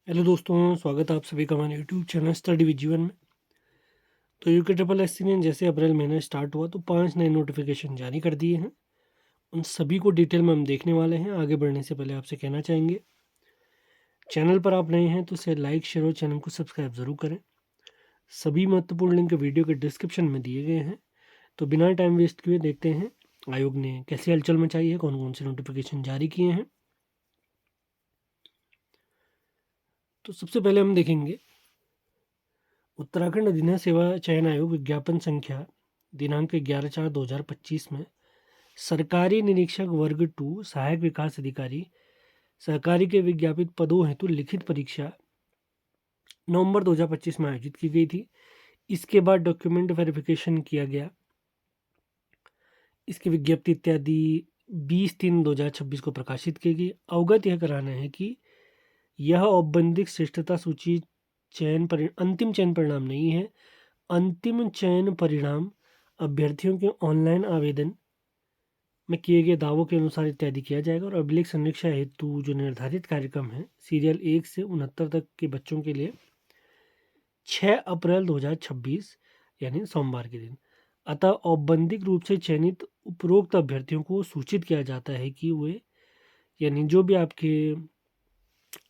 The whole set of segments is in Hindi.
हेलो दोस्तों, स्वागत है आप सभी का हमारे यूट्यूब चैनल स्टडी विद जीवन में। तो यूके ट्रिपल एस सी ने जैसे अप्रैल महीना स्टार्ट हुआ तो 5 नए नोटिफिकेशन जारी कर दिए हैं। उन सभी को डिटेल में हम देखने वाले हैं। आगे बढ़ने से पहले आपसे कहना चाहेंगे, चैनल पर आप नए हैं तो इसे लाइक, शेयर और चैनल को सब्सक्राइब ज़रूर करें। सभी महत्वपूर्ण लिंक वीडियो के डिस्क्रिप्शन में दिए गए हैं। तो बिना टाइम वेस्ट किए देखते हैं आयोग ने कैसी हलचल मचाई है, कौन कौन से नोटिफिकेशन जारी किए हैं। तो सबसे पहले हम देखेंगे उत्तराखंड अधीन सेवा चयन आयोग विज्ञापन संख्या दिनांक 11/4/2025 में सरकारी निरीक्षक वर्ग 2 सहायक विकास अधिकारी सहकारी के विज्ञापित पदों हेतु लिखित परीक्षा नवंबर 2025 में आयोजित की गई थी। इसके बाद डॉक्यूमेंट वेरिफिकेशन किया गया। इसकी विज्ञप्ति इत्यादि 20/3/2026 को प्रकाशित की गई। अवगत यह कराना है कि यह औपबंधिक श्रेष्ठता सूची अंतिम चयन परिणाम नहीं है। अंतिम चयन परिणाम अभ्यर्थियों के ऑनलाइन आवेदन में किए गए दावों के अनुसार इत्यादि किया जाएगा और अभिलेख समीक्षा हेतु जो निर्धारित कार्यक्रम है सीरियल 1 से 69 तक के बच्चों के लिए 6 अप्रैल 2026 यानी सोमवार के दिन। अतः औपबंधिक रूप से चयनित उपरोक्त अभ्यर्थियों को सूचित किया जाता है कि वे यानी जो भी आपके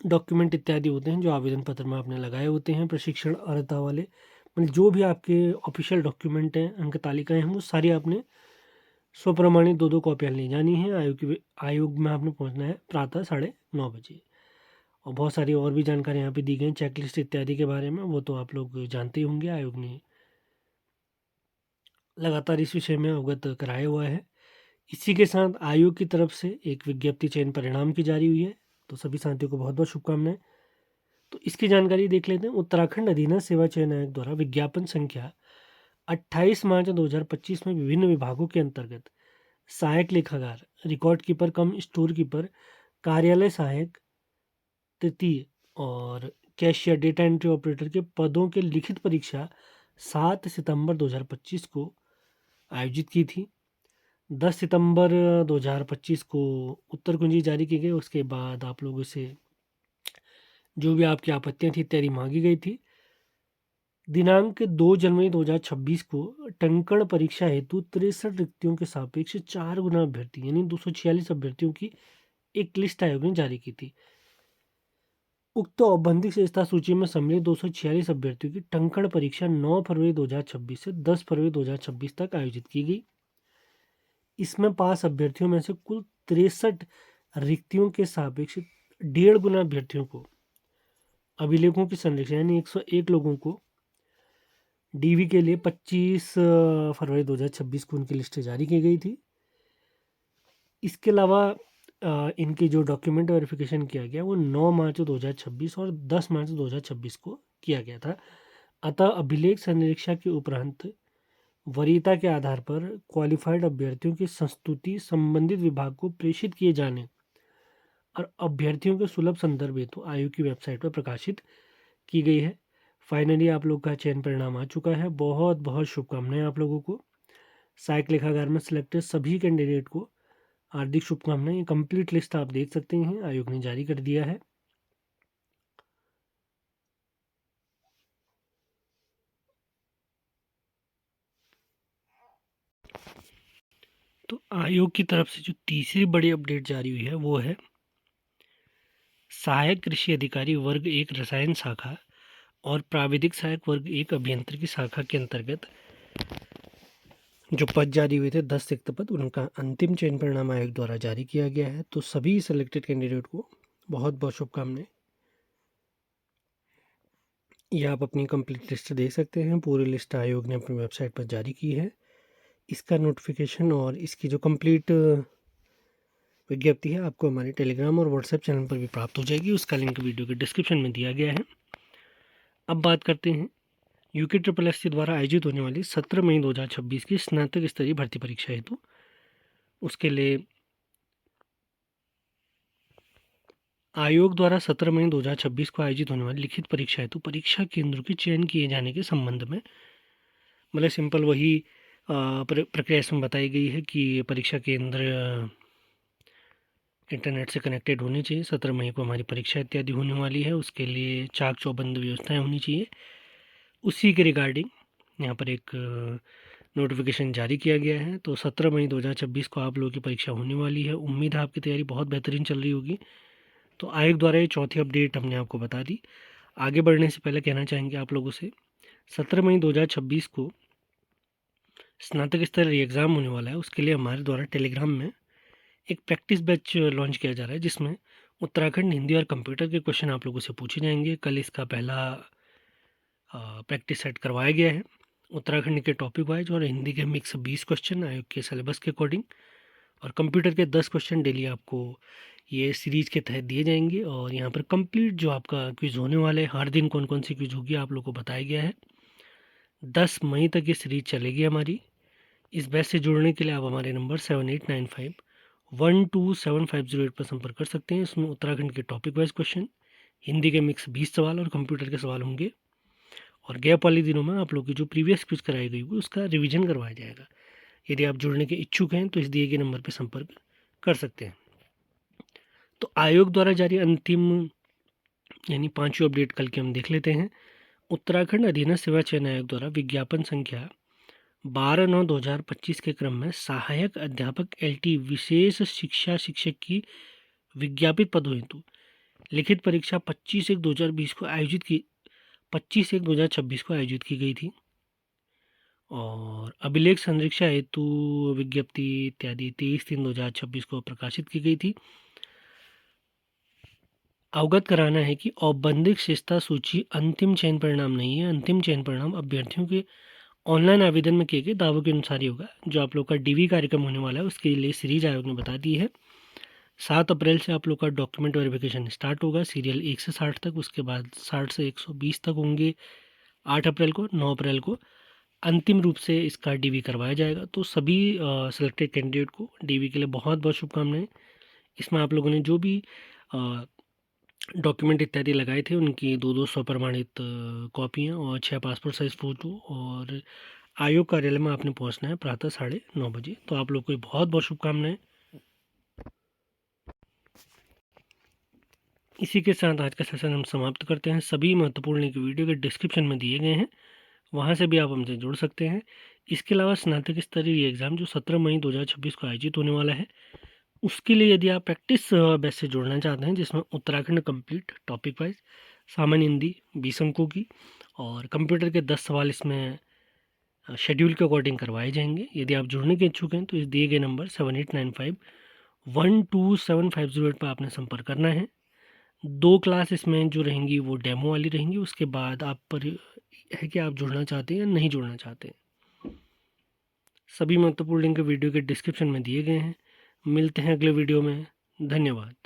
डॉक्यूमेंट इत्यादि होते हैं जो आवेदन पत्र में आपने लगाए होते हैं, प्रशिक्षण अर्हता वाले, मतलब जो भी आपके ऑफिशियल डॉक्यूमेंट हैं, अंक तालिकाएं हैं, वो सारी आपने स्वप्रमाणित 2-2 कॉपियाँ ले जानी है। आयोग में आपने पहुंचना है प्रातः 9:30 बजे। और बहुत सारी और भी जानकारी यहाँ पे दी गई, चेकलिस्ट इत्यादि के बारे में, वो तो आप लोग जानते ही होंगे। आयोग ने लगातार इस विषय में अवगत कराया हुआ है। इसी के साथ आयोग की तरफ से एक विज्ञप्ति चयन परिणाम की जारी हुई है। तो सभी साथियों को बहुत बहुत शुभकामनाएं। तो इसकी जानकारी देख लेते हैं। उत्तराखंड अधीनस्थ सेवा चयन आयोग द्वारा विज्ञापन संख्या 28 मार्च 2025 में विभिन्न विभागों के अंतर्गत सहायक लेखाकार, रिकॉर्ड कीपर कम स्टोर कीपर, कार्यालय सहायक तृतीय और कैशियर, डेटा एंट्री ऑपरेटर के पदों के लिखित परीक्षा 7 सितंबर 2025 को आयोजित की थी। 10 सितंबर 2025 को उत्तर कुंजी जारी की गई। उसके बाद आप लोगों से जो भी आपकी आपत्तियां थी इत्यादि मांगी गई थी। दिनांक 2 जनवरी 2026 को टंकण परीक्षा हेतु 63 रिक्तियों के सापेक्ष 4 गुना अभ्यर्थी यानी 246 अभ्यर्थियों की एक लिस्ट आयोग ने जारी की थी। उक्त औपबंधिक श्रेष्ठता सूची में सम्मिलित 246 अभ्यर्थियों की टंकण परीक्षा 9 फरवरी 2026 से 10 फरवरी 2026 तक आयोजित की गई। इसमें पास अभ्यर्थियों में से कुल 63 रिक्तियों के सापेक्ष 1.5 गुना अभ्यर्थियों को अभिलेखों की संरचना यानी 101 लोगों को डीवी के लिए 25 फरवरी 2026 को उनकी लिस्ट जारी की गई थी। इसके अलावा इनकी जो डॉक्यूमेंट वेरिफिकेशन किया गया वो 9 मार्च 2026 और 10 मार्च 2026 को किया गया था। अतः अभिलेख संरक्षा के उपरांत वरीयता के आधार पर क्वालिफाइड अभ्यर्थियों की संस्तुति संबंधित विभाग को प्रेषित किए जाने और अभ्यर्थियों के सुलभ संदर्भ हेतु आयोग की वेबसाइट पर प्रकाशित की गई है। फाइनली आप लोग का चयन परिणाम आ चुका है। बहुत बहुत शुभकामनाएं आप लोगों को। सहायक लेखागार में सिलेक्टेड सभी कैंडिडेट को हार्दिक शुभकामनाएं। कंप्लीट लिस्ट आप देख सकते हैं, आयोग ने जारी कर दिया है। तो आयोग की तरफ से जो तीसरी बड़ी अपडेट जारी हुई है वो है सहायक कृषि अधिकारी वर्ग 1 रसायन शाखा और प्राविधिक सहायक वर्ग 1 अभियंत्रिकी शाखा के अंतर्गत जो पद जारी हुए थे 10 रिक्त पद, उनका अंतिम चयन परिणाम आयोग द्वारा जारी किया गया है। तो सभी सिलेक्टेड कैंडिडेट को बहुत बहुत शुभकामनाएं। ये आप अपनी कंप्लीट लिस्ट देख सकते हैं। पूरी लिस्ट आयोग ने अपनी वेबसाइट पर जारी की है। इसका नोटिफिकेशन और इसकी जो कंप्लीट विज्ञप्ति है आपको हमारे टेलीग्राम और व्हाट्सएप चैनल पर भी प्राप्त हो जाएगी। उसका लिंक वीडियो के डिस्क्रिप्शन में दिया गया है। अब बात करते हैं यूके ट्रिपल एस सी द्वारा आयोजित होने वाली 17 मई 2026 की स्नातक स्तरीय भर्ती परीक्षा हेतु। उसके लिए आयोग द्वारा 17 मई 2026 को आयोजित होने वाली लिखित परीक्षा हेतु परीक्षा केंद्रों के चयन किए जाने के संबंध में, मतलब सिंपल वही प्रक्रिया इसमें बताई गई है कि परीक्षा केंद्र इंटरनेट से कनेक्टेड होने चाहिए। 17 मई को हमारी परीक्षा इत्यादि होने वाली है, उसके लिए चाक चौबंद व्यवस्थाएं होनी चाहिए। उसी के रिगार्डिंग यहाँ पर एक नोटिफिकेशन जारी किया गया है। तो 17 मई 2026 को आप लोगों की परीक्षा होने वाली है। उम्मीद है आपकी तैयारी बहुत बेहतरीन चल रही होगी। तो आयोग द्वारा ये चौथी अपडेट हमने आपको बता दी। आगे बढ़ने से पहले कहना चाहेंगे आप लोगों से, 17 मई 2026 को स्नातक स्तरीय एग्ज़ाम होने वाला है। उसके लिए हमारे द्वारा टेलीग्राम में एक प्रैक्टिस बैच लॉन्च किया जा रहा है, जिसमें उत्तराखंड हिंदी और कंप्यूटर के क्वेश्चन आप लोगों से पूछे जाएंगे। कल इसका पहला प्रैक्टिस सेट करवाया गया है। उत्तराखंड के टॉपिक वाइज और हिंदी के मिक्स 20 क्वेश्चन आयोग के सिलेबस के अकॉर्डिंग, और कंप्यूटर के 10 क्वेश्चन डेली आपको ये सीरीज़ के तहत दिए जाएंगे। और यहाँ पर कंप्लीट जो आपका क्विज़ होने वाला है, हर दिन कौन कौन सी क्विज़ होगी आप लोग को बताया गया है। 10 मई तक ये सीरीज चलेगी हमारी। इस बैच से जुड़ने के लिए आप हमारे नंबर 7895127508 पर संपर्क कर सकते हैं। इसमें उत्तराखंड के टॉपिक वाइज क्वेश्चन, हिंदी के मिक्स 20 सवाल और कंप्यूटर के सवाल होंगे। और गैप वाले दिनों में आप लोग की जो प्रीवियस क्विज कराई गई हुई उसका रिवीजन करवाया जाएगा। यदि आप जुड़ने के इच्छुक हैं तो इस दिए गए नंबर पर संपर्क कर सकते हैं। तो आयोग द्वारा जारी अंतिम यानी 5वीं अपडेट कल के हम देख लेते हैं। उत्तराखंड अधीनस्थ सेवा चयन आयोग द्वारा विज्ञापन संख्या 12/9/2025 के क्रम में सहायक अध्यापक LT विशेष शिक्षा शिक्षक की विज्ञापित पदों हेतु लिखित परीक्षा 25/1/2020 को आयोजित की 25/1/2026 को आयोजित की गई थी। और अभिलेख संरक्षा हेतु विज्ञप्ति इत्यादि 23/3/2026 को प्रकाशित की गई थी। अवगत कराना है कि औपबंधिक शिष्टता सूची अंतिम चयन परिणाम नहीं है। अंतिम चयन परिणाम अभ्यर्थियों के ऑनलाइन आवेदन में किए गए दावों के अनुसार ही होगा। जो आप लोग का DV कार्यक्रम होने वाला है उसके लिए सीरीज आयोग ने बता दी है। 7 अप्रैल से आप लोग का डॉक्यूमेंट वेरिफिकेशन स्टार्ट होगा, सीरियल 1 से 60 तक। उसके बाद 60 से 120 तक होंगे 8 अप्रैल को। 9 अप्रैल को अंतिम रूप से इसका DV करवाया जाएगा। तो सभी सिलेक्टेड कैंडिडेट को DV के लिए बहुत बहुत शुभकामनाएं। इसमें आप लोगों ने जो भी डॉक्यूमेंट इत्यादि लगाए थे उनकी 2-2 स्वप्रमाणित कॉपियाँ और 6 पासपोर्ट साइज़ फ़ोटो, और आयोग कार्यालय में आपने पहुंचना है प्रातः 9:30 बजे। तो आप लोग को बहुत बहुत शुभकामनाएं। इसी के साथ आज का सेशन हम समाप्त करते हैं। सभी महत्वपूर्ण लिंक वीडियो के डिस्क्रिप्शन में दिए गए हैं, वहां से भी आप हमसे जुड़ सकते हैं। इसके अलावा स्नातक स्तरीय एग्ज़ाम जो 17 मई 2026 को आयोजित होने वाला है, उसके लिए यदि आप प्रैक्टिस बैच से जुड़ना चाहते हैं, जिसमें उत्तराखंड कंप्लीट टॉपिक वाइज सामान्य हिंदी 20 अंकों की और कंप्यूटर के 10 सवाल इसमें शेड्यूल के अकॉर्डिंग करवाए जाएंगे। यदि आप जुड़ने के इच्छुक हैं तो इस दिए गए नंबर 7895127508 पर आपने संपर्क करना है। 2 क्लास इसमें जो रहेंगी वो डेमो वाली रहेंगी। उसके बाद आप पर है कि आप जुड़ना चाहते हैं या नहीं जुड़ना चाहते हैं। सभी महत्वपूर्ण लिंक वीडियो के डिस्क्रिप्शन में दिए गए हैं। मिलते हैं अगले वीडियो में। धन्यवाद।